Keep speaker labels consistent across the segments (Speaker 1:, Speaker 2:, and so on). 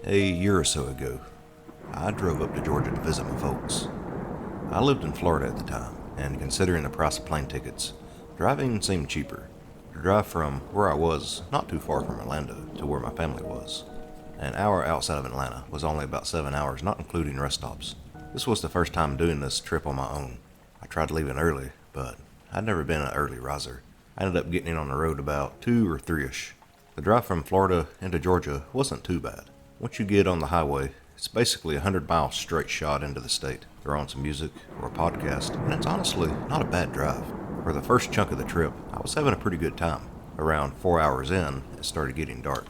Speaker 1: A year or so ago, I drove up to Georgia to visit my folks. I lived in Florida at the time, and considering the price of plane tickets, driving seemed cheaper. To drive from where I was, not too far from Orlando, to where my family was. An hour outside of Atlanta was only about 7 hours, not including rest stops. This was the first time doing this trip on my own. I tried leaving early, but I'd never been an early riser. I ended up getting on the road about 2 or 3ish. The drive from Florida into Georgia wasn't too bad. Once you get on the highway, it's basically a 100-mile straight shot into the state. Throw on some music or a podcast, and it's honestly not a bad drive. For the first chunk of the trip, I was having a pretty good time. Around 4 hours in, it started getting dark.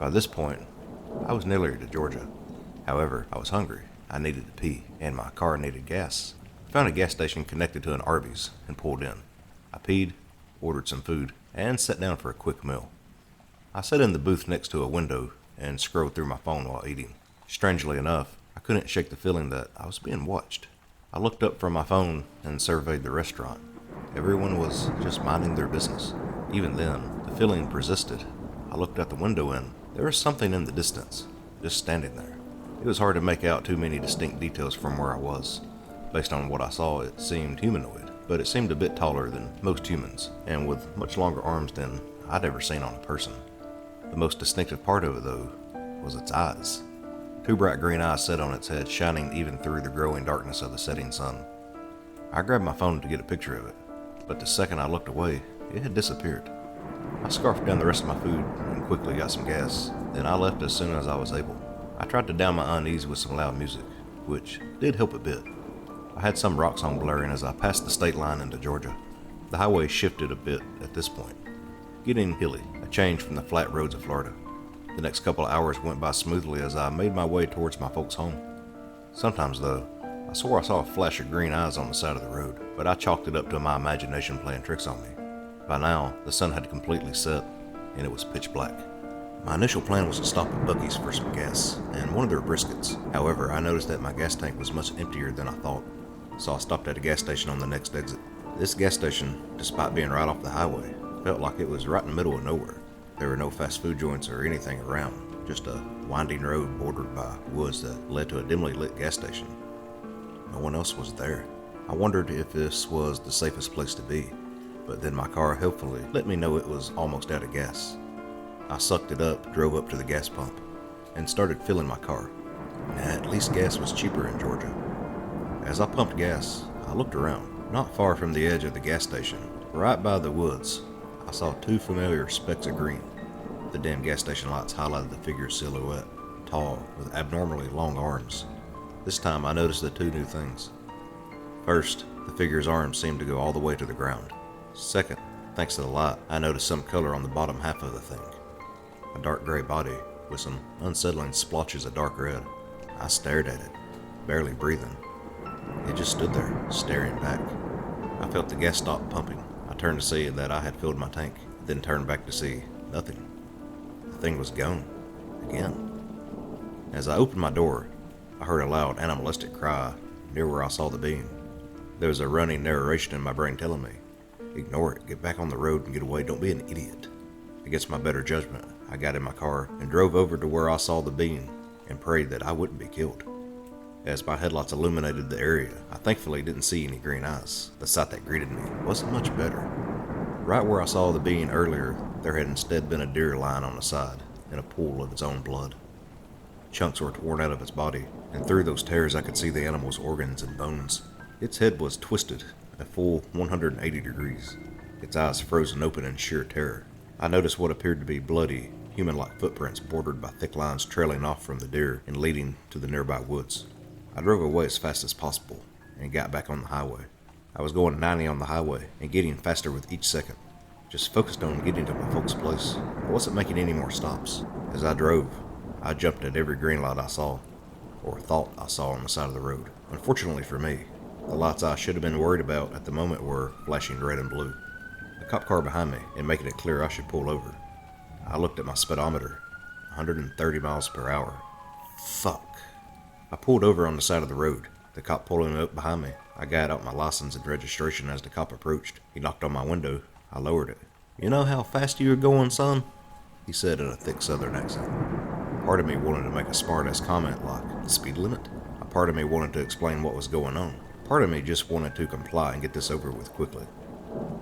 Speaker 1: By this point, I was nearly to Georgia. However, I was hungry. I needed to pee, and my car needed gas. I found a gas station connected to an Arby's and pulled in. I peed, ordered some food, and sat down for a quick meal. I sat in the booth next to a window and scrolled through my phone while eating. Strangely enough, I couldn't shake the feeling that I was being watched. I looked up from my phone and surveyed the restaurant. Everyone was just minding their business. Even then, the feeling persisted. I looked out the window and there was something in the distance, just standing there. It was hard to make out too many distinct details from where I was. Based on what I saw, it seemed humanoid, but it seemed a bit taller than most humans, and with much longer arms than I'd ever seen on a person. The most distinctive part of it, though, was its eyes. 2 bright green eyes set on its head, shining even through the growing darkness of the setting sun. I grabbed my phone to get a picture of it, but the second I looked away, it had disappeared. I scarfed down the rest of my food and quickly got some gas, then I left as soon as I was able. I tried to down my unease with some loud music, which did help a bit. I had some rock song blaring as I passed the state line into Georgia. The highway shifted a bit at this point, getting hilly, a change from the flat roads of Florida. The next couple of hours went by smoothly as I made my way towards my folks' home. Sometimes, though, I swore I saw a flash of green eyes on the side of the road, but I chalked it up to my imagination playing tricks on me. By now, the sun had completely set, and it was pitch black. My initial plan was to stop at Buc-ee's for some gas and one of their briskets. However, I noticed that my gas tank was much emptier than I thought, so I stopped at a gas station on the next exit. This gas station, despite being right off the highway, felt like it was right in the middle of nowhere. There were no fast food joints or anything around, just a winding road bordered by woods that led to a dimly lit gas station. No one else was there. I wondered if this was the safest place to be, but then my car helpfully let me know it was almost out of gas. I sucked it up, drove up to the gas pump, and started filling my car. At least gas was cheaper in Georgia. As I pumped gas, I looked around. Not far from the edge of the gas station, right by the woods, I saw 2 familiar specks of green. The dim gas station lights highlighted the figure's silhouette, tall, with abnormally long arms. This time I noticed the 2 new things. First, the figure's arms seemed to go all the way to the ground. Second, thanks to the light, I noticed some color on the bottom half of the thing. A dark gray body with some unsettling splotches of dark red. I stared at it, barely breathing. It just stood there, staring back. I felt the gas stop pumping. I turned to see that I had filled my tank, then turned back to see nothing. The thing was gone. Again. As I opened my door, I heard a loud animalistic cry near where I saw the being. There was a running narration in my brain telling me, "Ignore it, get back on the road and get away, don't be an idiot." Against my better judgment, I got in my car and drove over to where I saw the being and prayed that I wouldn't be killed. As my headlights illuminated the area, I thankfully didn't see any green eyes. The sight that greeted me wasn't much better. Right where I saw the being earlier, there had instead been a deer lying on the side, in a pool of its own blood. Chunks were torn out of its body, and through those tears I could see the animal's organs and bones. Its head was twisted, a full 180 degrees, its eyes frozen open in sheer terror. I noticed what appeared to be bloody, human-like footprints bordered by thick lines trailing off from the deer and leading to the nearby woods. I drove away as fast as possible and got back on the highway. I was going 90 on the highway and getting faster with each second, just focused on getting to my folks' place. I wasn't making any more stops. As I drove, I jumped at every green light I saw, or thought I saw on the side of the road. Unfortunately for me, the lights I should have been worried about at the moment were flashing red and blue. A cop car behind me and making it clear I should pull over. I looked at my speedometer, 130 miles per hour. Fuck. I pulled over on the side of the road, the cop pulling up behind me. I got out my license and registration as the cop approached. He knocked on my window. I lowered it. "You know how fast you were going, son?" he said in a thick southern accent. part of me wanted to make a smart-ass comment like, the speed limit? A part of me wanted to explain what was going on. Part of me just wanted to comply and get this over with quickly.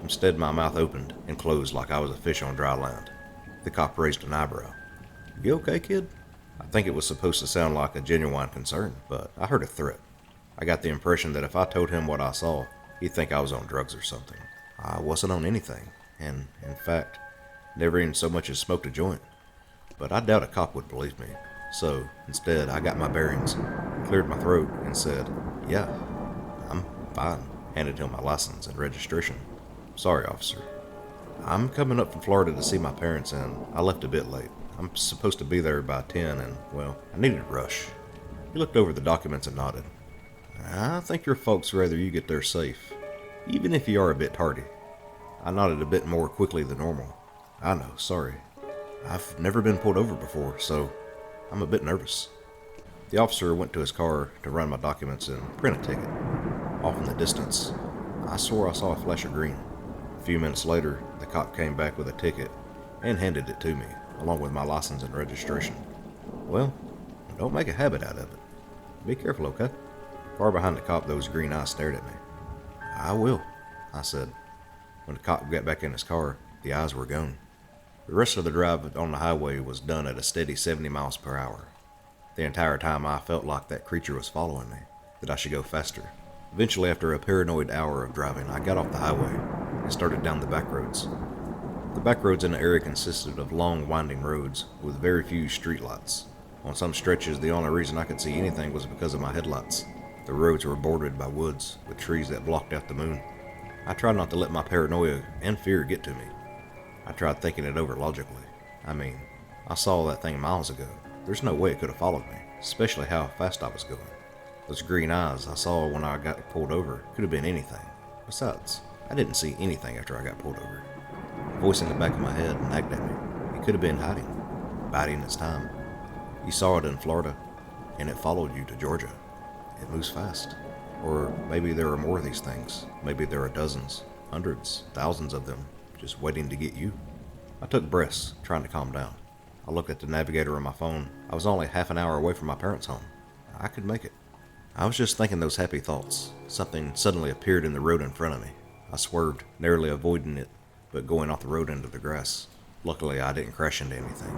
Speaker 1: Instead, my mouth opened and closed like I was a fish on dry land. The cop raised an eyebrow. You okay, kid? I think it was supposed to sound like a genuine concern, but I heard a threat. I got the impression that if I told him what I saw, he'd think I was on drugs or something. I wasn't on anything, and, in fact, never even so much as smoked a joint. But I doubt a cop would believe me. So, instead, I got my bearings, cleared my throat, and said, yeah, I'm fine. Handed him my license and registration. Sorry, officer. I'm coming up from Florida to see my parents, and I left a bit late. I'm supposed to be there by 10, and, well, I needed to rush. He looked over the documents and nodded. I think your folks rather you get there safe, even if you are a bit tardy. I nodded a bit more quickly than normal. I know, sorry. I've never been pulled over before, so I'm a bit nervous. The officer went to his car to run my documents and print a ticket. Off in the distance, I swore I saw a flash of green. A few minutes later, the cop came back with a ticket and handed it to me, along with my license and registration. Well, don't make a habit out of it. Be careful, okay? Far behind the cop, those green eyes stared at me. I will, I said. When the cop got back in his car, the eyes were gone. The rest of the drive on the highway was done at a steady 70 miles per hour. The entire time I felt like that creature was following me, that I should go faster. Eventually, after a paranoid hour of driving, I got off the highway and started down the back roads. The back roads in the area consisted of long, winding roads with very few streetlights. On some stretches, the only reason I could see anything was because of my headlights. The roads were bordered by woods with trees that blocked out the moon. I tried not to let my paranoia and fear get to me. I tried thinking it over logically. I mean, I saw that thing miles ago. There's no way it could have followed me, especially how fast I was going. Those green eyes I saw when I got pulled over could have been anything. Besides, I didn't see anything after I got pulled over. A voice in the back of my head nagged at me. It could have been hiding, biding its time. You saw it in Florida, and it followed you to Georgia. It moves fast. Or maybe there are more of these things. Maybe there are dozens, hundreds, thousands of them, just waiting to get you. I took breaths, trying to calm down. I looked at the navigator on my phone. I was only half an hour away from my parents' home. I could make it. I was just thinking those happy thoughts. Something suddenly appeared in the road in front of me. I swerved, narrowly avoiding it, but going off the road into the grass. Luckily, I didn't crash into anything.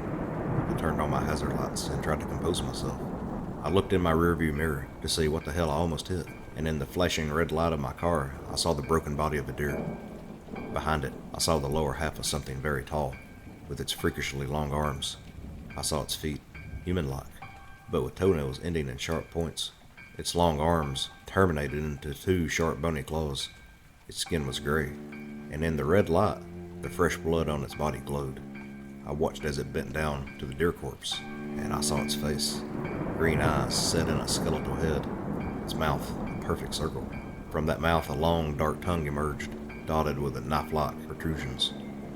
Speaker 1: I turned on my hazard lights and tried to compose myself. I looked in my rearview mirror to see what the hell I almost hit, and in the flashing red light of my car, I saw the broken body of a deer. Behind it, I saw the lower half of something very tall, with its freakishly long arms. I saw its feet, human-like, but with toenails ending in sharp points. Its long arms terminated into two sharp bony claws. Its skin was gray, and in the red light, the fresh blood on its body glowed. I watched as it bent down to the deer corpse, and I saw its face. Green eyes set in a skeletal head, its mouth a perfect circle. From that mouth a long, dark tongue emerged, dotted with knife-like protrusions.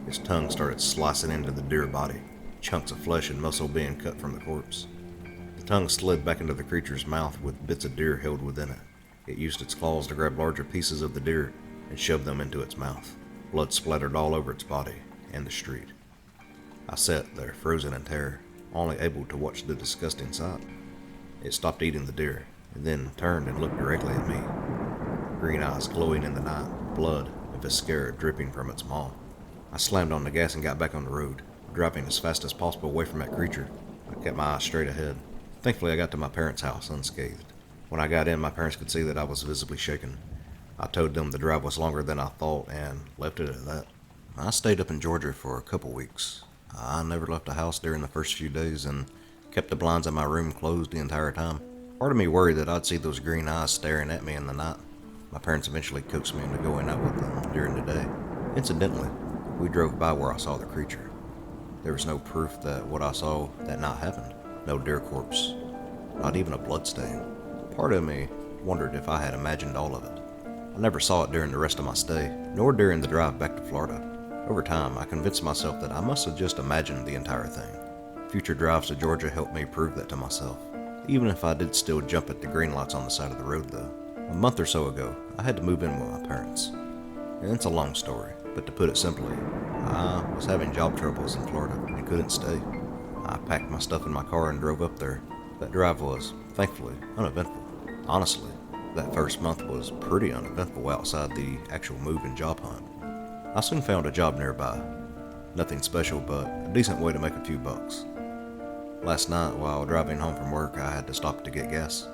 Speaker 1: Its tongue started slicing into the deer body, chunks of flesh and muscle being cut from the corpse. The tongue slid back into the creature's mouth with bits of deer held within it. It used its claws to grab larger pieces of the deer and shove them into its mouth. Blood splattered all over its body and the street. I sat there, frozen in terror, only able to watch the disgusting sight. It stopped eating the deer, and then turned and looked directly at me. Green eyes glowing in the night, blood and viscera dripping from its maw. I slammed on the gas and got back on the road, driving as fast as possible away from that creature. I kept my eyes straight ahead. Thankfully, I got to my parents' house unscathed. When I got in, my parents could see that I was visibly shaken. I told them the drive was longer than I thought and left it at that. I stayed up in Georgia for a couple weeks. I never left the house during the first few days and kept the blinds in my room closed the entire time. Part of me worried that I'd see those green eyes staring at me in the night. My parents eventually coaxed me into going out with them during the day. Incidentally, we drove by where I saw the creature. There was no proof that what I saw that night happened. No deer corpse, not even a blood stain. Part of me wondered if I had imagined all of it. I never saw it during the rest of my stay, nor during the drive back to Florida. Over time, I convinced myself that I must have just imagined the entire thing. Future drives to Georgia helped me prove that to myself. Even if I did still jump at the green lights on the side of the road though. A month or so ago, I had to move in with my parents. And it's a long story, but to put it simply, I was having job troubles in Florida and couldn't stay. I packed my stuff in my car and drove up there. That drive was, thankfully, uneventful. Honestly, that first month was pretty uneventful outside the actual move and job hunt. I soon found a job nearby. Nothing special, but a decent way to make a few bucks. Last night, while driving home from work, I had to stop to get gas.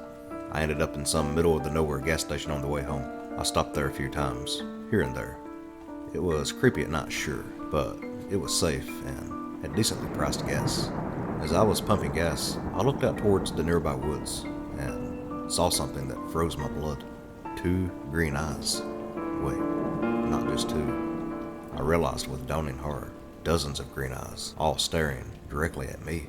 Speaker 1: I ended up in some middle of the nowhere gas station on the way home. I stopped there a few times, here and there. It was creepy at night, sure, but it was safe and had decently priced gas. As I was pumping gas, I looked out towards the nearby woods and saw something that froze my blood. 2 green eyes. Wait, not just 2. I realized with dawning horror, dozens of green eyes, all staring directly at me.